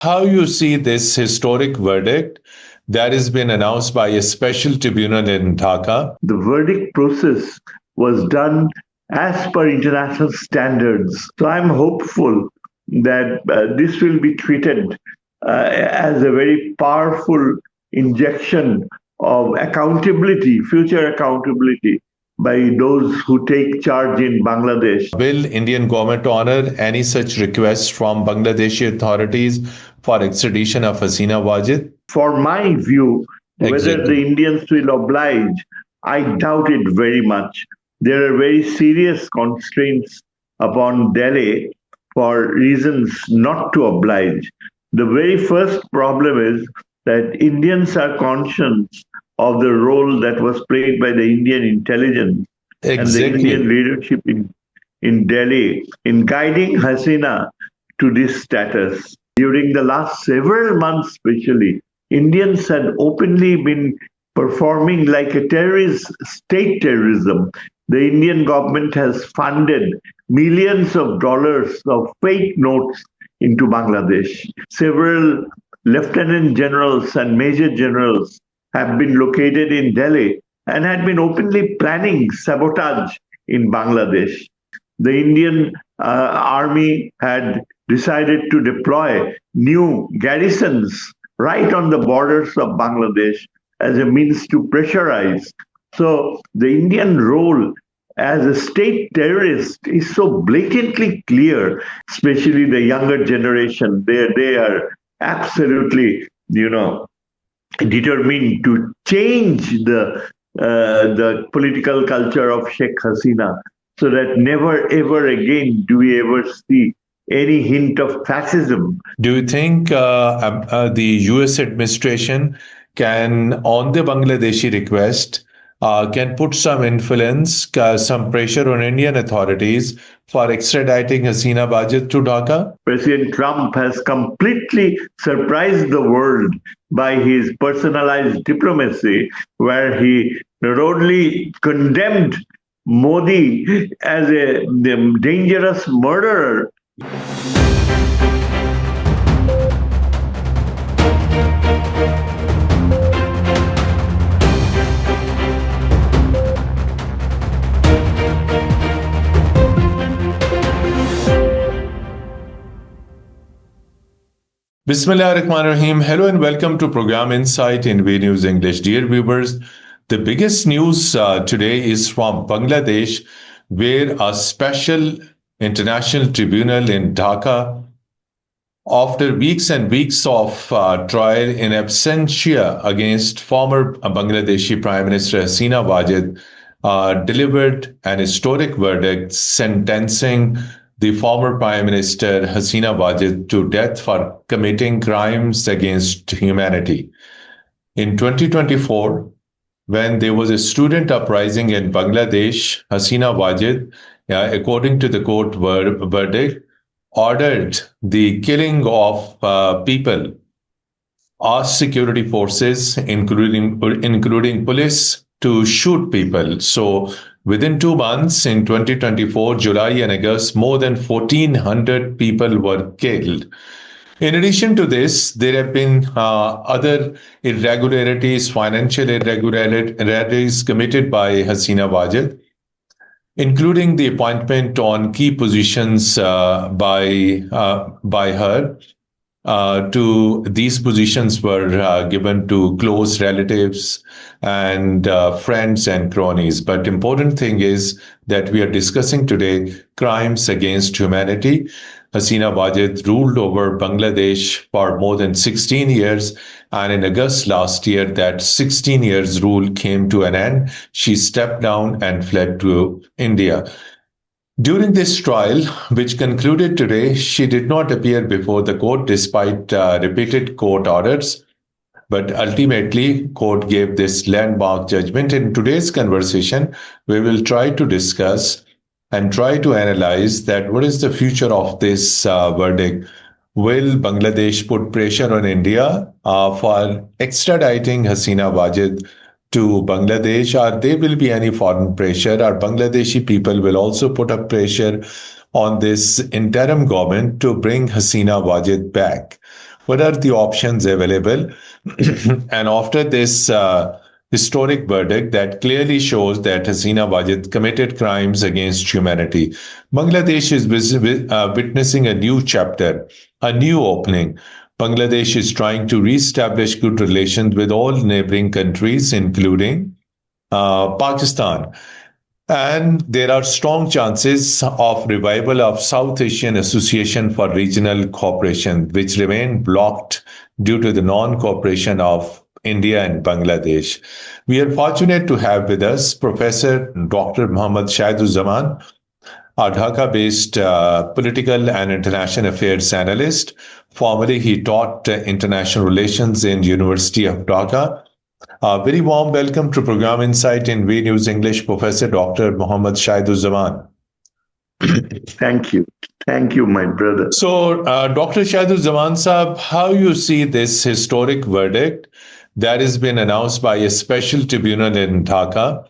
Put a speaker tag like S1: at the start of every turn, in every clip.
S1: how you see this historic verdict that has been announced by a special tribunal in Dhaka.
S2: The verdict process was done as per international standards. So I'm hopeful that this will be treated as a very powerful injection of accountability, future accountability by those who take charge in Bangladesh.
S1: Will Indian government honor any such request from Bangladeshi authorities for extradition of Hasina Wajid?
S2: For my view, whether the
S1: Exactly.
S2: Indians will oblige, I doubt it very much. There are very serious constraints upon Delhi for reasons not to oblige. The very first problem is that Indians are conscious of the role that was played by the Indian intelligence and the Indian
S1: Exactly.
S2: leadership in Delhi in guiding Hasina to this status. During the last several months, especially, Indians had openly been performing like a terrorist state terrorism. The Indian government has funded millions of dollars of fake notes into Bangladesh. Several lieutenant generals and major generals have been located in Delhi and had been openly planning sabotage in Bangladesh. The Indian army had decided to deploy new garrisons right on the borders of Bangladesh as a means to pressurize. So the Indian role as a state terrorist is so blatantly clear, especially the younger generation. They are absolutely, determined to change the political culture of Sheikh Hasina so that never ever again do we ever see any hint of fascism.
S1: Do you think the US administration can, on the Bangladeshi request, can put some influence, some pressure on Indian authorities for extraditing Hasina Wajid to Dhaka?
S2: President Trump has completely surprised the world by his personalized diplomacy, where he not only condemned Modi as a dangerous murderer.
S1: Bismillah ar-Rahman ar-Rahim. Hello and welcome to Program Insight in V News English. Dear viewers, the biggest news today is from Bangladesh, where a special international tribunal in Dhaka, after weeks and weeks of trial in absentia against former Bangladeshi Prime Minister Hasina Wajid, delivered an historic verdict sentencing the former Prime Minister Hasina Wajid to death for committing crimes against humanity. In 2024, when there was a student uprising in Bangladesh, Hasina Wajid, according to the court verdict, ordered the killing of people, asked security forces, including police, to shoot people. So within 2 months, in 2024, July and August, more than 1,400 people were killed. In addition to this, there have been other irregularities, financial irregularities committed by Hasina Wajid, including the appointment on key positions by her. To these positions were given to close relatives and friends and cronies. But important thing is that we are discussing today crimes against humanity. Hasina Wajid ruled over Bangladesh for more than 16 years. And in August last year, that 16 years rule came to an end. She stepped down and fled to India. During this trial, which concluded today, she did not appear before the court despite repeated court orders. But ultimately, court gave this landmark judgment. In today's conversation, we will try to discuss and try to analyze that what is the future of this verdict. Will Bangladesh put pressure on India for extraditing Hasina Wajid to Bangladesh, or there will be any foreign pressure, or Bangladeshi people will also put up pressure on this interim government to bring Hasina Wajid back? What are the options available? And after this historic verdict that clearly shows that Hasina Wajid committed crimes against humanity, Bangladesh is witnessing a new chapter, a new opening. Bangladesh is trying to reestablish good relations with all neighboring countries, including Pakistan. And there are strong chances of revival of South Asian Association for Regional Cooperation, which remain blocked due to the non-cooperation of India and Bangladesh. We are fortunate to have with us Professor Dr. Muhammad Shahid-us Zaman, a Dhaka-based political and international affairs analyst. Formerly, he taught international relations in University of Dhaka. A very warm welcome to Program Insight in V News English, Professor Dr. Muhammad Shahid-us Zaman.
S2: Thank you. Thank you, my brother.
S1: So, Dr. Shahid-us Zaman Saab, how you see this historic verdict that has been announced by a special tribunal in Dhaka,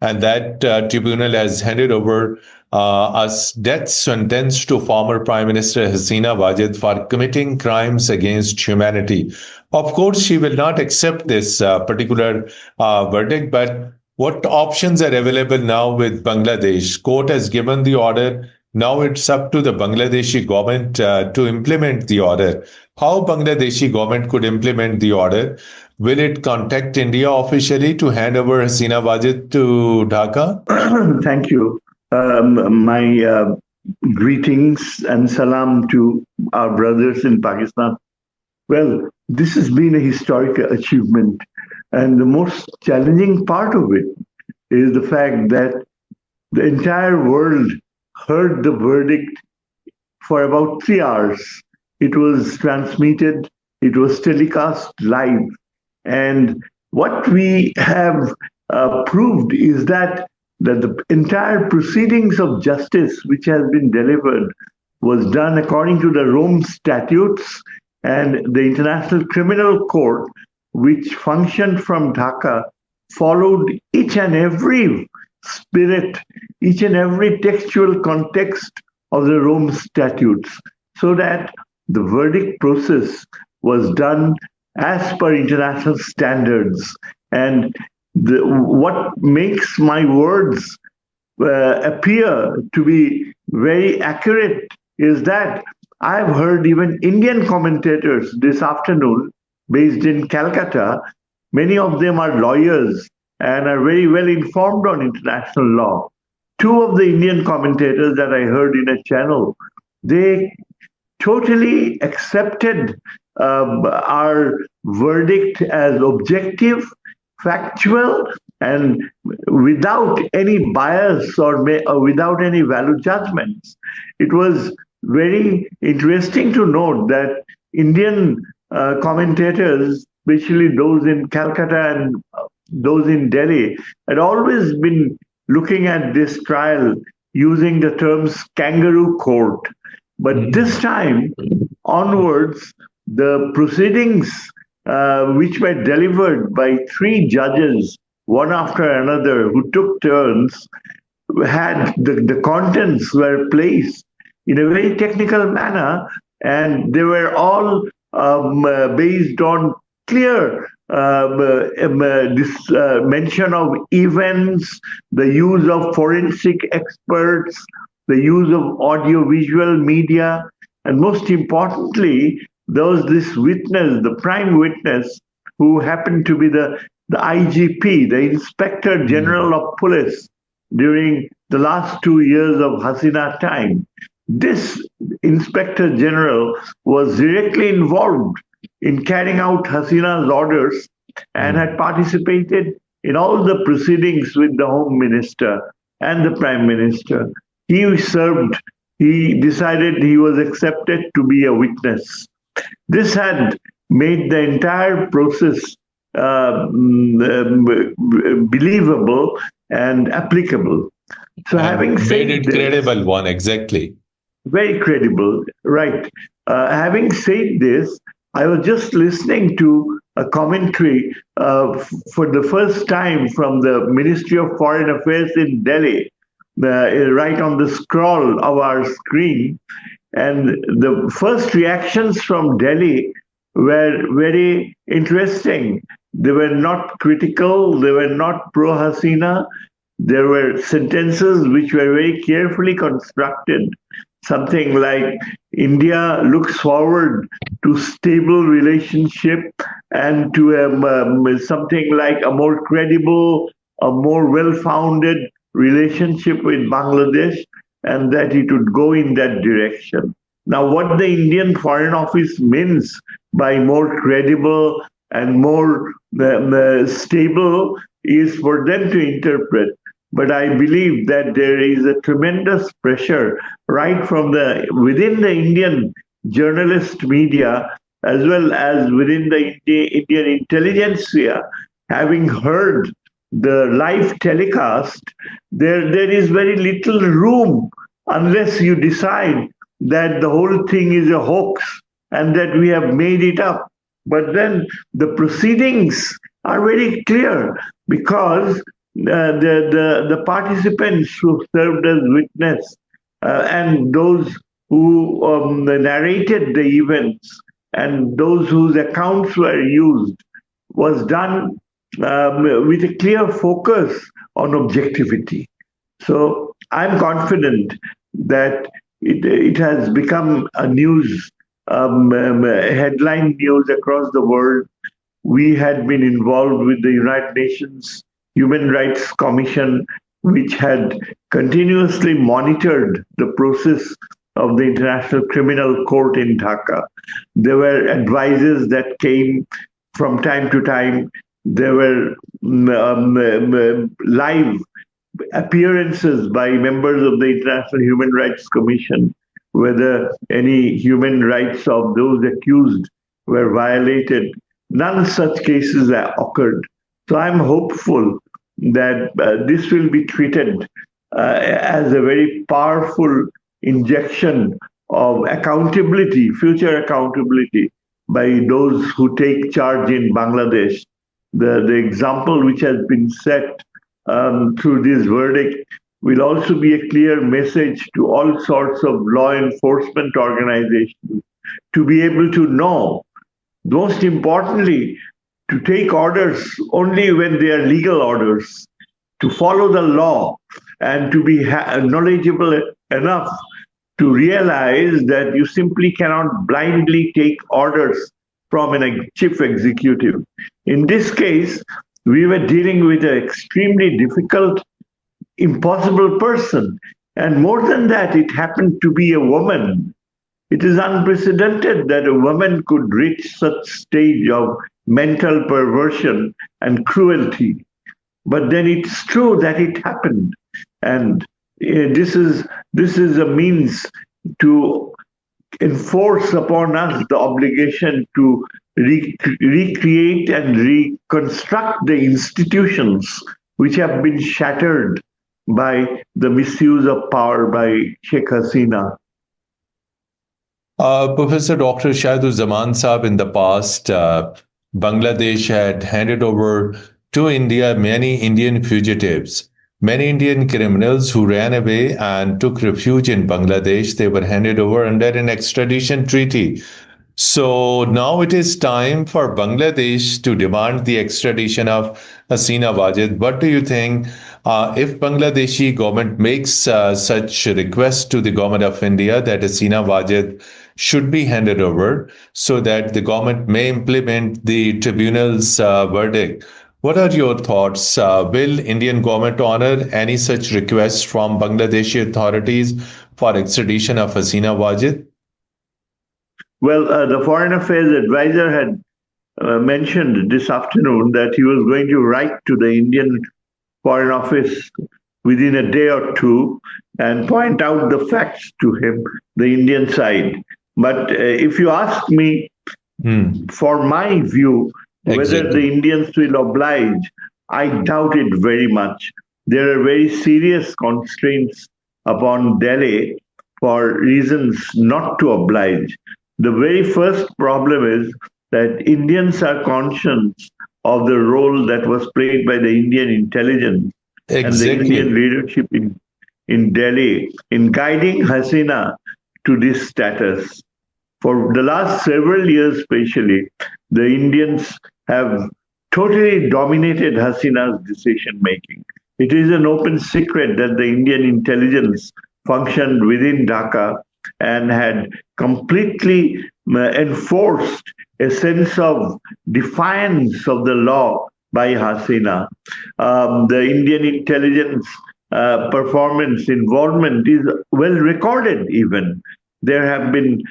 S1: and that tribunal has handed over a death sentence to former Prime Minister Hasina Wajid for committing crimes against humanity. Of course, she will not accept this particular verdict, but what options are available now with Bangladesh? Court has given the order. Now it's up to the Bangladeshi government to implement the order. How Bangladeshi government could implement the order? Will it contact India officially to hand over Hasina Wajid to Dhaka?
S2: Thank you. My greetings and salam to our brothers in Pakistan. Well, this has been a historic achievement. And the most challenging part of it is the fact that the entire world heard the verdict for about 3 hours. It was transmitted, it was telecast live. And what we have proved is that the entire proceedings of justice which has been delivered was done according to the Rome Statutes and the International Criminal Court, which functioned from Dhaka, followed each and every spirit, each and every textual context of the Rome Statutes, so that the verdict process was done as per international standards. And what makes my words appear to be very accurate is that I've heard even Indian commentators this afternoon based in Calcutta. Many of them are lawyers and are very well informed on international law. Two of the Indian commentators that I heard in a channel, they totally accepted our verdict as objective, factual, and without any bias or without any value judgments. It was very interesting to note that Indian commentators, especially those in Calcutta and those in Delhi, had always been looking at this trial using the terms kangaroo court. But this time onwards, the proceedings which were delivered by three judges, one after another, who took turns, had the contents were placed in a very technical manner, and they were all based on clear mention of events, the use of forensic experts, the use of audio-visual media, and most importantly, there was this witness, the prime witness, who happened to be the IGP, the Inspector General of Police, during the last 2 years of Hasina time. This Inspector General was directly involved in carrying out Hasina's orders and had participated in all the proceedings with the Home Minister and the Prime Minister. He decided he was accepted to be a witness. This had made the entire process believable and applicable. So, having said
S1: made it
S2: this,
S1: credible one, exactly.
S2: very credible, right? Having said this, I was just listening to a commentary for the first time from the Ministry of Foreign Affairs in Delhi, right on the scroll of our screen. And the first reactions from Delhi were very interesting. They were not critical, they were not pro Hasina. There were sentences which were very carefully constructed. Something like India looks forward to stable relationship and to something like a more credible, a more well-founded relationship with Bangladesh, and that it would go in that direction. Now, what the Indian Foreign Office means by more credible and more stable is for them to interpret. But I believe that there is a tremendous pressure right from the within the Indian journalist media as well as within the Indian intelligentsia, having heard the live telecast, there is very little room unless you decide that the whole thing is a hoax and that we have made it up. But then the proceedings are very clear because the participants who served as witness and those who narrated the events and those whose accounts were used was done with a clear focus on objectivity. So I'm confident that it has become a news headline news across the world. We had been involved with the United Nations Human Rights Commission, which had continuously monitored the process of the International Criminal Court in Dhaka. There were advices that came from time to time. There were live appearances by members of the International Human Rights Commission, whether any human rights of those accused were violated. None such cases occurred. So I'm hopeful that this will be treated as a very powerful injection of accountability, future accountability by those who take charge in Bangladesh. The example which has been set through this verdict will also be a clear message to all sorts of law enforcement organizations to be able to know, most importantly, to take orders only when they are legal orders, to follow the law, and to be knowledgeable enough to realize that you simply cannot blindly take orders from a chief executive. In this case, we were dealing with an extremely difficult, impossible person. And more than that, it happened to be a woman. It is unprecedented that a woman could reach such stage of mental perversion and cruelty. But then it's true that it happened. And this is a means to enforce upon us the obligation to recreate and reconstruct the institutions which have been shattered by the misuse of power by Sheikh Hasina.
S1: Professor Dr. Shahid-us Zaman Saab, in the past, Bangladesh had handed over to India many Indian fugitives, many Indian criminals who ran away and took refuge in Bangladesh. They were handed over under an extradition treaty. So now it is time for Bangladesh to demand the extradition of Hasina Wajid. What do you think? If Bangladeshi government makes such request to the government of India that Hasina Wajid should be handed over so that the government may implement the tribunal's verdict, what are your thoughts? Will Indian government honor any such requests from Bangladeshi authorities for extradition of Hasina Wajid?
S2: Well, the Foreign Affairs advisor had mentioned this afternoon that he was going to write to the Indian Foreign Office within a day or two and point out the facts to him, the Indian side. But if you ask me, for my view, whether the Indians will oblige, I doubt it very much. There are very serious constraints upon Delhi for reasons not to oblige. The very first problem is that Indians are conscious of the role that was played by the Indian intelligence and the Indian leadership in Delhi in guiding Hasina to this status. For the last several years, especially, the Indians have totally dominated Hasina's decision making. It is an open secret that the Indian intelligence functioned within Dhaka and had completely enforced a sense of defiance of the law by Hasina. The Indian intelligence performance involvement is well recorded, even. There have been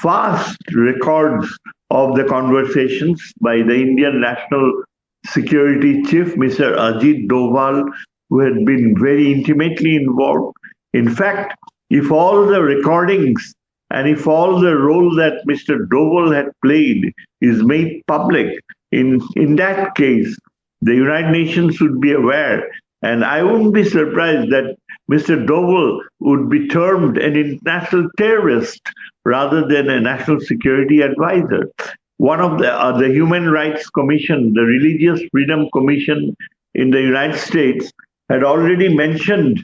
S2: vast records of the conversations by the Indian National Security Chief, Mr. Ajit Doval, who had been very intimately involved. In fact, if all the recordings and if all the role that Mr. Doval had played is made public, in that case, the United Nations should be aware. And I wouldn't be surprised that Mr. Doval would be termed an international terrorist rather than a national security advisor. One of the Human Rights Commission, the Religious Freedom Commission in the United States, had already mentioned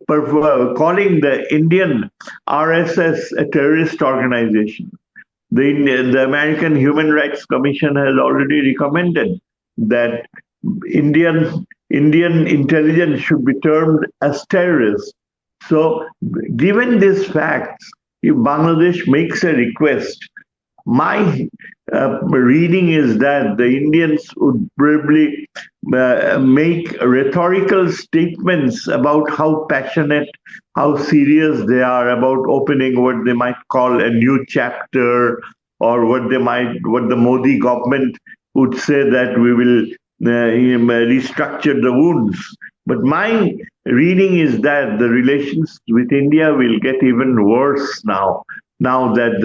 S2: calling the Indian RSS a terrorist organization. The American Human Rights Commission has already recommended that Indian intelligence should be termed as terrorists. So, given these facts, if Bangladesh makes a request, my reading is that the Indians would probably make rhetorical statements about how passionate, how serious they are about opening what they might call a new chapter, or what the Modi government would say that we will restructure the wounds. But my reading is that the relations with India will get even worse now that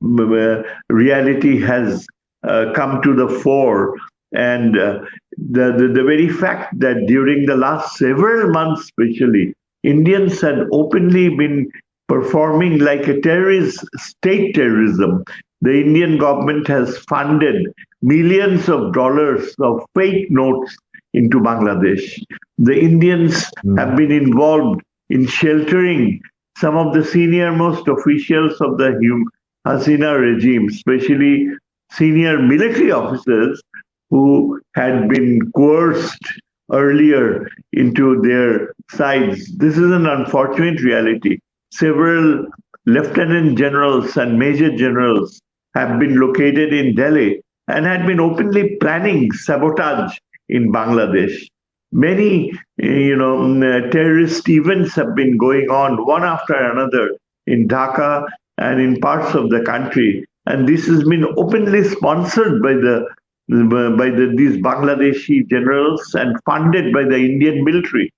S2: the reality has come to the fore. And the very fact that during the last several months, especially, Indians had openly been performing like a terrorist state terrorism. The Indian government has funded millions of dollars of fake notes into Bangladesh. The Indians have been involved in sheltering some of the senior most officials of the Hasina regime, especially senior military officers who had been coerced earlier into their sides. This is an unfortunate reality. Several lieutenant generals and major generals have been located in Delhi and had been openly planning sabotage in Bangladesh. Many, terrorist events have been going on one after another in Dhaka and in parts of the country, and this has been openly sponsored by these Bangladeshi generals and funded by the Indian military.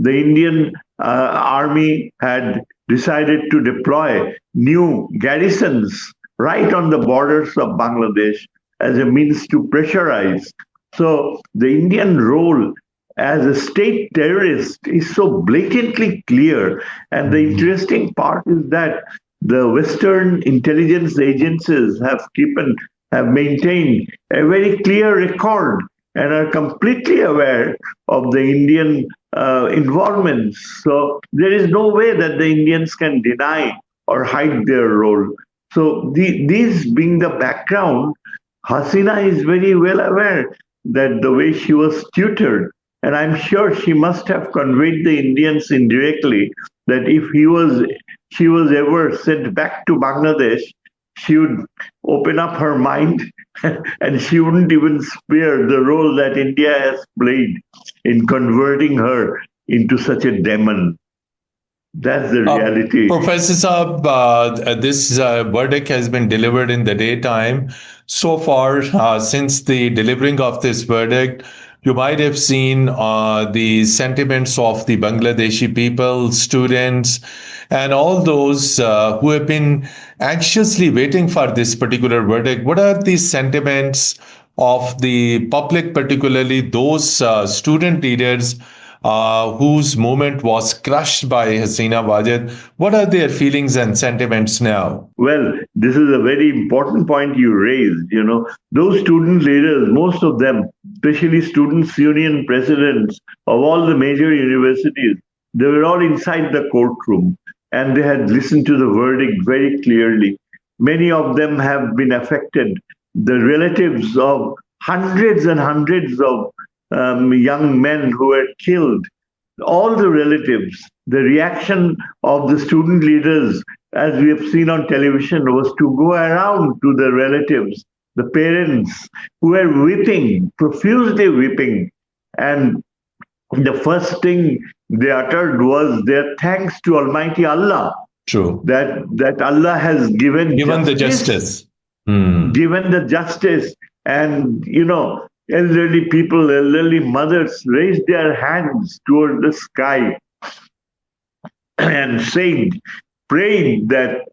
S2: The Indian army had decided to deploy new garrisons right on the borders of Bangladesh as a means to pressurize. So the Indian role as a state terrorist is so blatantly clear. And the interesting part is that the Western intelligence agencies have maintained a very clear record and are completely aware of the Indian involvement. So there is no way that the Indians can deny or hide their role. So these being the background, Hasina is very well aware that the way she was tutored, and I'm sure she must have conveyed the Indians indirectly that if she was ever sent back to Bangladesh, she would open up her mind and she wouldn't even spare the role that India has played in converting her into such a demon. That's the reality.
S1: Professor Saab, this verdict has been delivered in the daytime. So far, since the delivering of this verdict, you might have seen the sentiments of the Bangladeshi people, students, and all those who have been anxiously waiting for this particular verdict. What are the sentiments of the public, particularly those student leaders whose movement was crushed by Hasina Wajid? What are their feelings and sentiments now?
S2: Well, this is a very important point you raised. Those student leaders, most of them, especially students' union presidents of all the major universities, they were all inside the courtroom. and they had listened to the verdict very clearly. Many of them have been affected. The relatives of hundreds and hundreds of young men who were killed, all the relatives, the reaction of the student leaders, as we have seen on television, was to go around to the relatives, the parents, who were weeping, profusely weeping. And the first thing they uttered was their thanks to Almighty Allah,
S1: True.
S2: that Allah has given
S1: Given the
S2: justice,
S1: justice. Hmm.
S2: given the justice. And, elderly people, elderly mothers raised their hands toward the sky and said, prayed that,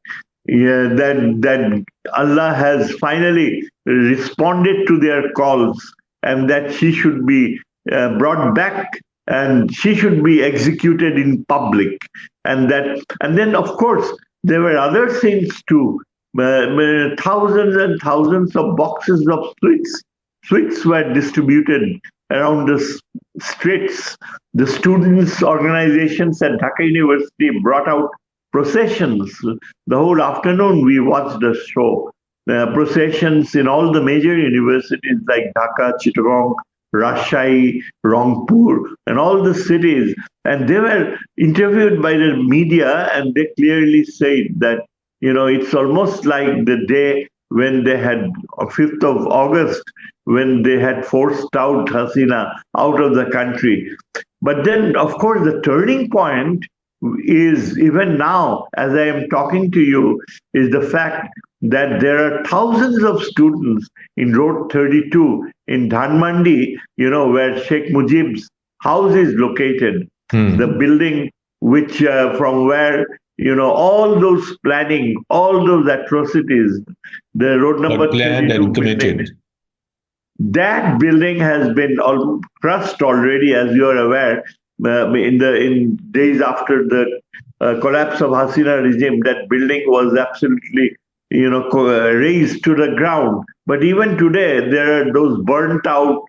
S2: yeah, that Allah has finally responded to their calls, and that she should be brought back, and she should be executed in public. And then, of course, there were other scenes too. Thousands and thousands of boxes of sweets. Sweets were distributed around the streets. The students' organizations at Dhaka University brought out processions. The whole afternoon we watched the show. Processions in all the major universities like Dhaka, Chittagong, Rajshahi, Rangpur, and all the cities. And they were interviewed by the media, and they clearly said that, it's almost like the day when they had, 5th of August, when they had forced out Hasina out of the country. But then, of course, the turning point is, even now, as I am talking to you, is the fact that there are thousands of students in Road 32 in Dhanmandi, where Sheikh Mujib's house is located, the building which from where, all those planning, all those atrocities, the road number
S1: planned
S2: 32
S1: and
S2: building,
S1: committed.
S2: that building has been crushed already, as you are aware, in days after the collapse of Hasina regime. That building was absolutely, razed to the ground. But even today, there are those burnt out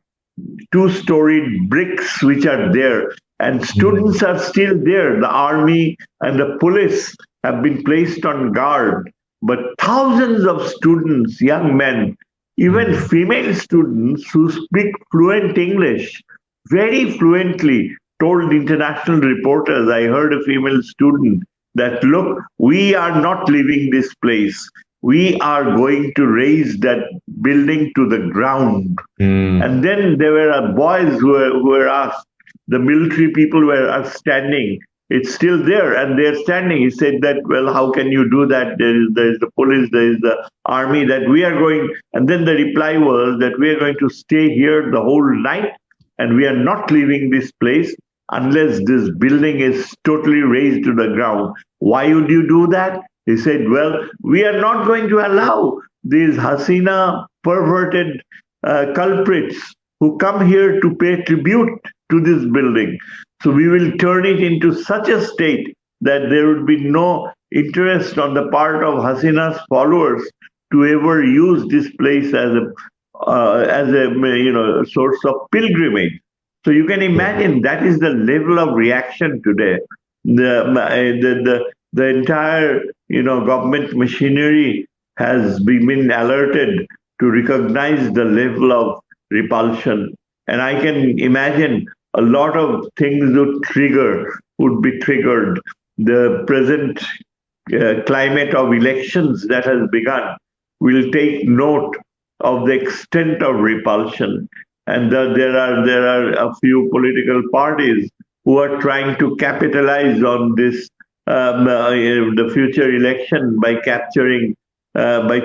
S2: two-storied bricks which are there, and students are still there. The army and the police have been placed on guard, but thousands of students, young men, even female students who speak fluent English, very fluently, told international reporters, I heard a female student, that look, we are not leaving this place. We are going to raise that building to the ground. And then there were boys who were asked, the military people were standing, it's still there, and they're standing. He said that, well, how can you do that? There is the police, there is the army, that we are going. And then the reply was that we are going to stay here the whole night, and we are not leaving this place unless this building is totally razed to the ground. Why would you do that? He said, well, we are not going to allow these Hasina perverted culprits who come here to pay tribute to this building. So we will turn it into such a state that there would be no interest on the part of Hasina's followers to ever use this place as a source of pilgrimage. So you can imagine that is the level of reaction today. The entire government machinery has been alerted to recognize the level of repulsion. And I can imagine a lot of things would be triggered. The present climate of elections that has begun will take note of the extent of repulsion. And there are a few political parties who are trying to capitalize on this, the future election, by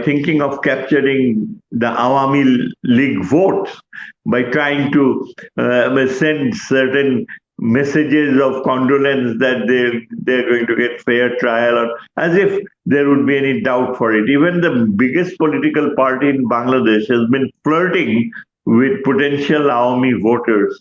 S2: thinking of capturing the Awami League votes, by trying to send certain messages of condolence that they're going to get fair trial, or as if there would be any doubt for it. Even the biggest political party in Bangladesh has been flirting with potential Awami voters.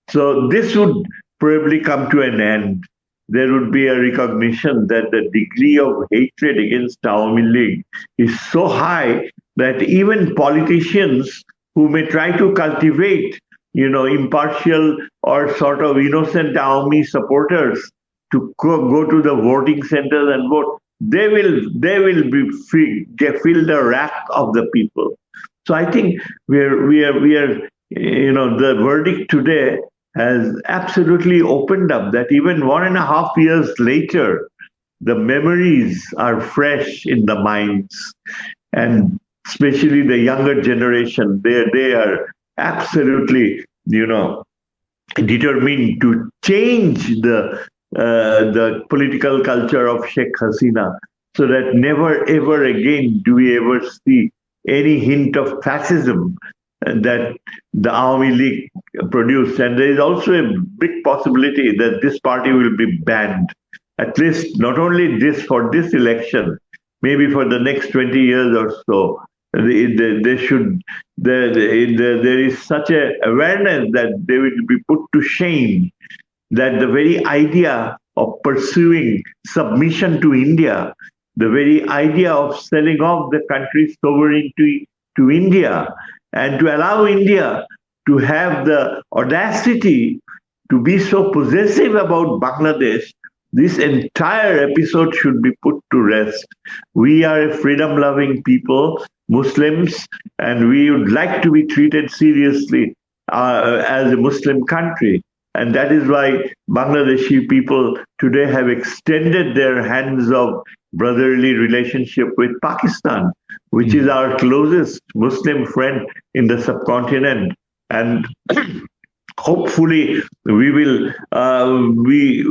S2: So this would probably come to an end. There would be a recognition that the degree of hatred against Awami League is so high that even politicians who may try to cultivate, impartial or sort of innocent Awami supporters, to go to the voting centers and vote, they will be free. They feel the wrath of the people. So I think we are the verdict today has absolutely opened up that even 1.5 years later, the memories are fresh in the minds, and especially the younger generation, they are absolutely determined to change the political culture of Sheikh Hasina, so that never ever again do we ever see any hint of fascism that the Awami League produced. And there is also a big possibility that this party will be banned, at least not only this for this election, maybe for the next 20 years or so. They should there is such a awareness that they will be put to shame, that the very idea of pursuing submission to India, the very idea of selling off the country's sovereignty to India, and to allow India to have the audacity to be so possessive about Bangladesh, this entire episode should be put to rest. We are a freedom loving people, Muslims, and we would like to be treated seriously as a Muslim country. And that is why Bangladeshi people today have extended their hands of brotherly relationship with Pakistan, which is our closest Muslim friend in the subcontinent. And hopefully we will we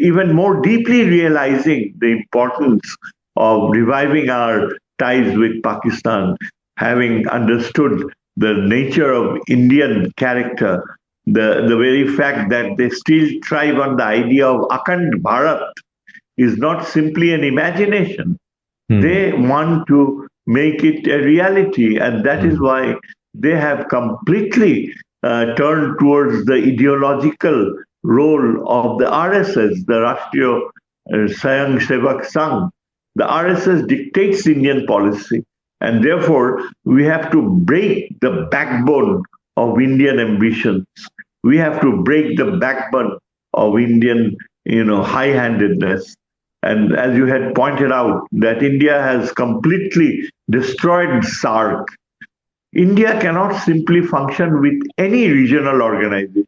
S2: even more deeply realizing the importance of reviving our ties with Pakistan, having understood the nature of Indian character, the very fact that they still thrive on the idea of Akhand Bharat is not simply an imagination. They want to make it a reality, and that is why they have completely turned towards the ideological role of the RSS, the Rashtriya Swayam Sevak Sangh. The RSS dictates Indian policy, and therefore we have to break the backbone of Indian ambitions. We have to break the backbone of Indian, high-handedness. And as you had pointed out, that India has completely destroyed SARC. India cannot simply function with any regional organization.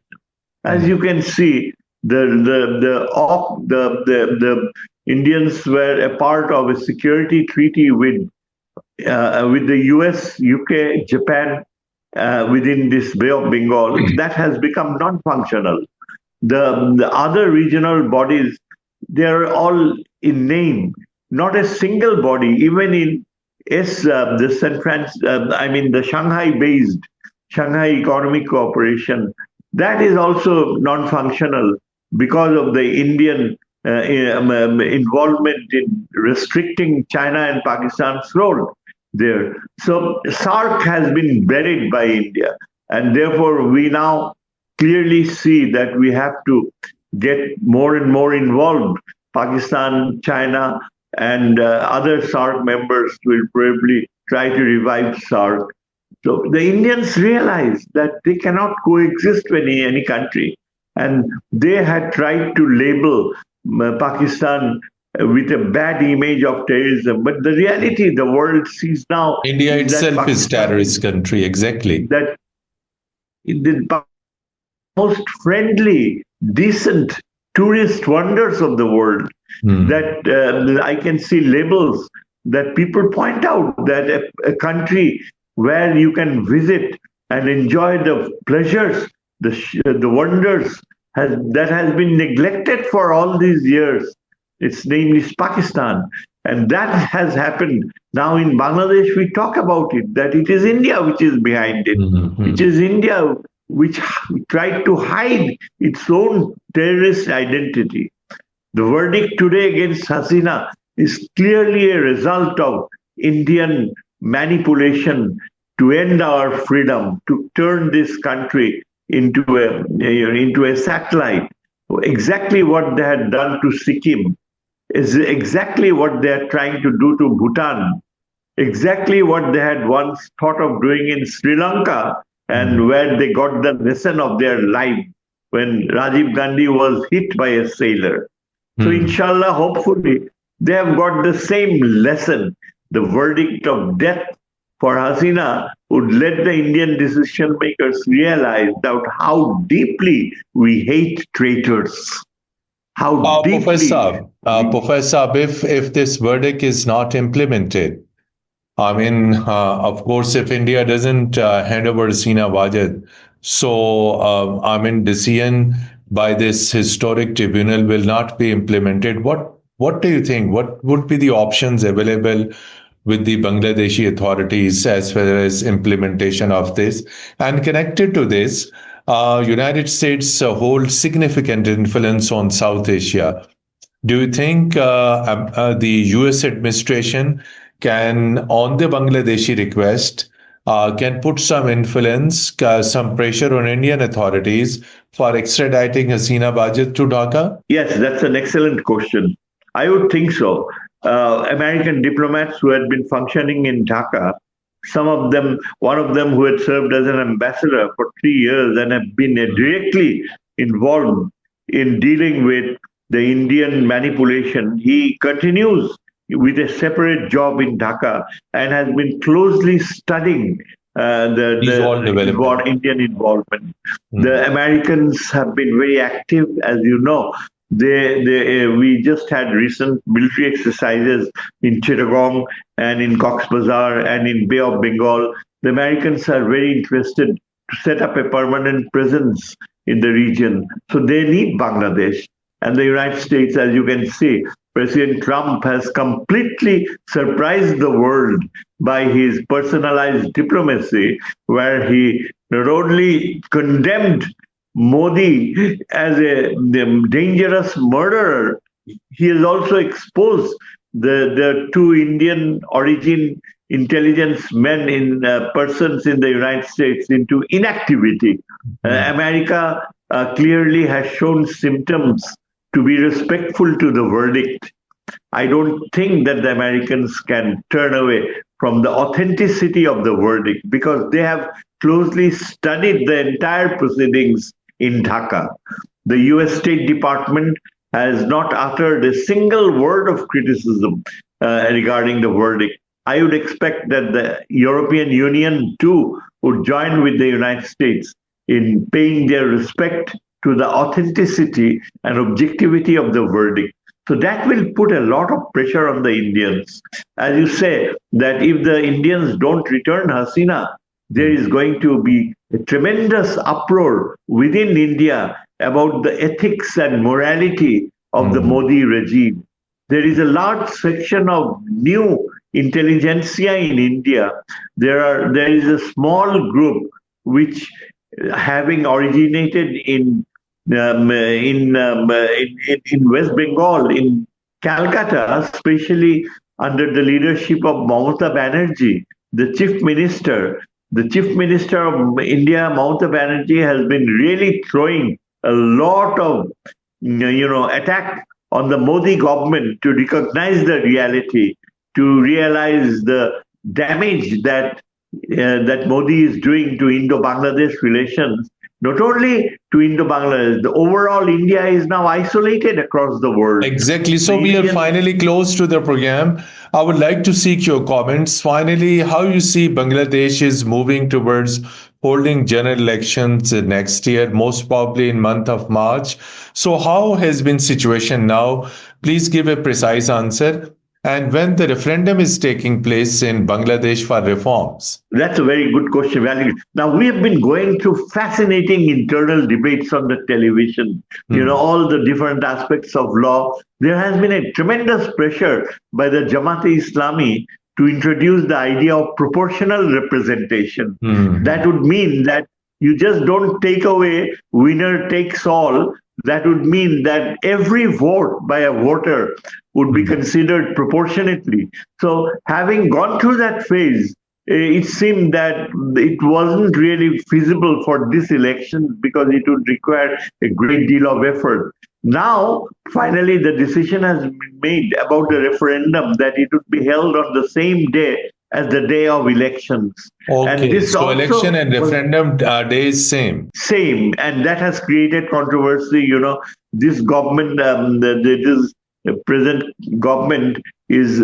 S2: As you can see, the Indians were a part of a security treaty with the US, UK, Japan, within this Bay of Bengal. That has become non-functional. The other regional bodies, they're all in name, not a single body, even in the Shanghai-based Shanghai Economic Cooperation, that is also non-functional because of the Indian involvement in restricting China and Pakistan's role there. So SARC has been buried by India, and therefore we now clearly see that we have to get more and more involved. Pakistan, China, and other SARC members will probably try to revive SARC. So the Indians realized that they cannot coexist with any country, and they had tried to label Pakistan with a bad image of terrorism. But the reality the world sees now,
S1: India itself is terrorist country, exactly.
S2: That the most friendly, decent tourist wonders of the world. That I can see labels that people point out that a country where you can visit and enjoy the pleasures, the wonders that has been neglected for all these years. Its name is Pakistan. And that has happened. Now in Bangladesh, we talk about it, that it is India which is behind it. It is India which tried to hide its own terrorist identity. The verdict today against Hasina is clearly a result of Indian manipulation to end our freedom, to turn this country into a satellite. Exactly what they had done to Sikkim is exactly what they are trying to do to Bhutan, exactly what they had once thought of doing in Sri Lanka, and where they got the lesson of their life when Rajiv Gandhi was hit by a sailor. So,
S1: Hmm.
S2: inshallah, hopefully, they have got the same lesson. The verdict of death for Hasina would let the Indian decision makers realize that how deeply we hate traitors, how deeply we.
S1: Professor, if this verdict is not implemented, I mean, of course, if India doesn't hand over Hasina Wajid, so I mean, decision by this historic tribunal will not be implemented. What do you think? What would be the options available with the Bangladeshi authorities as far as implementation of this? And connected to this, United States hold significant influence on South Asia. Do you think the US administration can, on the Bangladeshi request, can put some influence, some pressure on Indian authorities for extraditing Hasina Wajid to Dhaka?
S2: Yes, that's an excellent question. I would think so. American diplomats who had been functioning in Dhaka, some of them, one of them who had served as an ambassador for 3 years and have been directly involved in dealing with the Indian manipulation, he continues with a separate job in Dhaka and has been closely studying
S1: These all development.
S2: Indian involvement.
S1: Hmm.
S2: The Americans have been very active, as you know. We just had recent military exercises in Chittagong and in Cox's Bazar and in Bay of Bengal. The Americans are very interested to set up a permanent presence in the region. So they need Bangladesh. And the United States, as you can see, President Trump has completely surprised the world by his personalized diplomacy, where he not only condemned Modi as a dangerous murderer, he has also exposed the two Indian origin intelligence men in persons in the United States into inactivity.
S1: Hmm.
S2: America clearly has shown symptoms to be respectful to the verdict. I don't think that the Americans can turn away from the authenticity of the verdict because they have closely studied the entire proceedings in Dhaka. The US State Department has not uttered a single word of criticism regarding the verdict. I would expect that the European Union too would join with the United States in paying their respect to the authenticity and objectivity of the verdict. So that will put a lot of pressure on the Indians. As you say, that if the Indians don't return Hasina, there is going to be a tremendous uproar within India about the ethics and morality of the
S1: Hmm.
S2: Modi regime. There is a large section of new intelligentsia in India. There is a small group which, having originated in West Bengal, in Calcutta, especially under the leadership of Mamata Banerjee, the chief minister. The chief minister of India, Mamata Banerjee, has been really throwing a lot of attack on the Modi government to recognize the reality, to realize the damage that Modi is doing to Indo-Bangladesh relations. Not only to Indo-Bangladesh, the overall India is now isolated across the world.
S1: Exactly. So
S2: The
S1: we are
S2: Indian.
S1: finally close to the program. I would like to seek your comments. Finally, how you see Bangladesh is moving towards holding general elections next year, most probably in month of March. So how has been situation now? Please give a precise answer. And when the referendum is taking place in Bangladesh for reforms.
S2: That's a very good question, Valerie. Now, we have been going through fascinating internal debates on the television,
S1: Hmm.
S2: all the different aspects of law. There has been a tremendous pressure by the Jamaat-e-Islami to introduce the idea of proportional representation. That
S1: Hmm.
S2: would mean that you just don't take away winner takes all. That would mean that every vote by a voter would be
S1: Hmm.
S2: considered proportionately. So, having gone through that phase, it seemed that it wasn't really feasible for this election because it would require a great deal of effort. Now, finally, the decision has been made about the referendum that it would be held on the same day as the day of elections. And
S1: Okay.
S2: this
S1: So election
S2: also
S1: and
S2: was
S1: referendum day is same.
S2: same, and that has created controversy. This government, this present government is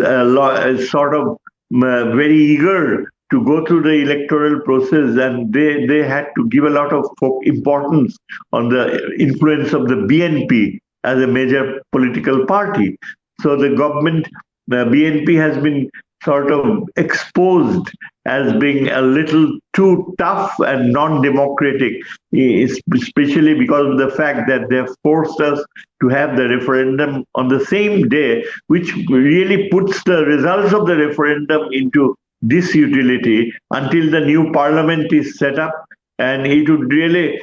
S2: sort of very eager to go through the electoral process, and they had to give a lot of importance on the influence of the BNP as a major political party. So the government, the BNP has been sort of exposed as being a little too tough and non-democratic, especially because of the fact that they've forced us to have the referendum on the same day, which really puts the results of the referendum into disutility until the new parliament is set up, and it would really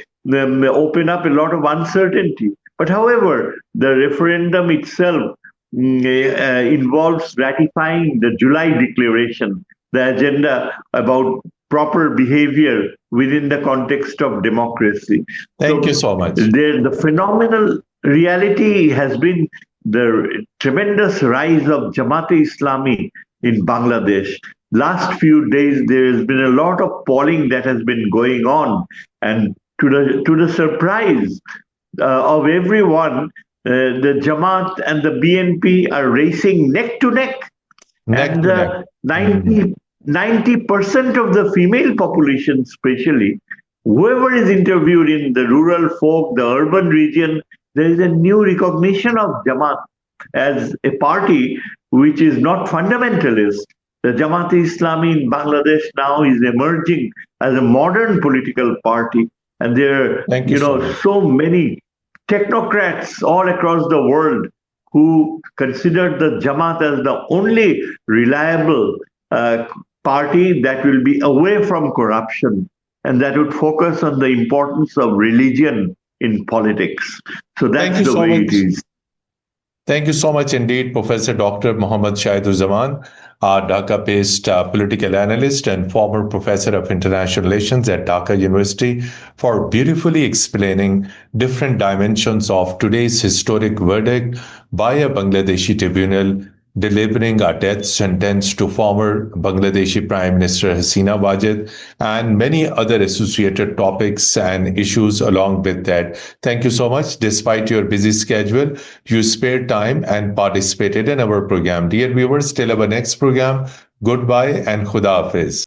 S2: open up a lot of uncertainty. But however, the referendum itself involves ratifying the July Declaration, the agenda about proper behavior within the context of democracy.
S1: Thank you
S2: So
S1: so much.
S2: the phenomenal reality has been the tremendous rise of Jamaat-e-Islami in Bangladesh. Last few days, there has been a lot of polling that has been going on, and to the surprise of everyone, the Jamaat and the BNP are racing neck to neck,
S1: Neck
S2: and
S1: to neck.
S2: 90% of the female population, especially whoever is interviewed in the rural folk, the urban region, there is a new recognition of Jamaat as a party which is not fundamentalist. The Jamaat-e-Islami in Bangladesh now is emerging as a modern political party, and there are,
S1: Thank you so much.
S2: so many technocrats all across the world who consider the Jamaat as the only reliable party that will be away from corruption and that would focus on the importance of religion in politics. So
S1: Thank
S2: that's
S1: you
S2: the
S1: so
S2: way it
S1: much.
S2: is.
S1: Thank you so much indeed, Professor Dr. Mohammad Zaman, Dhaka-based political analyst and former professor of international relations at Dhaka University, for beautifully explaining different dimensions of today's historic verdict by a Bangladeshi tribunal delivering a death sentence to former Bangladeshi Prime Minister Hasina Wajid and many other associated topics and issues along with that. Thank you so much. Despite your busy schedule, you spared time and participated in our program. Dear viewers, till our next program, goodbye and Khuda Hafiz.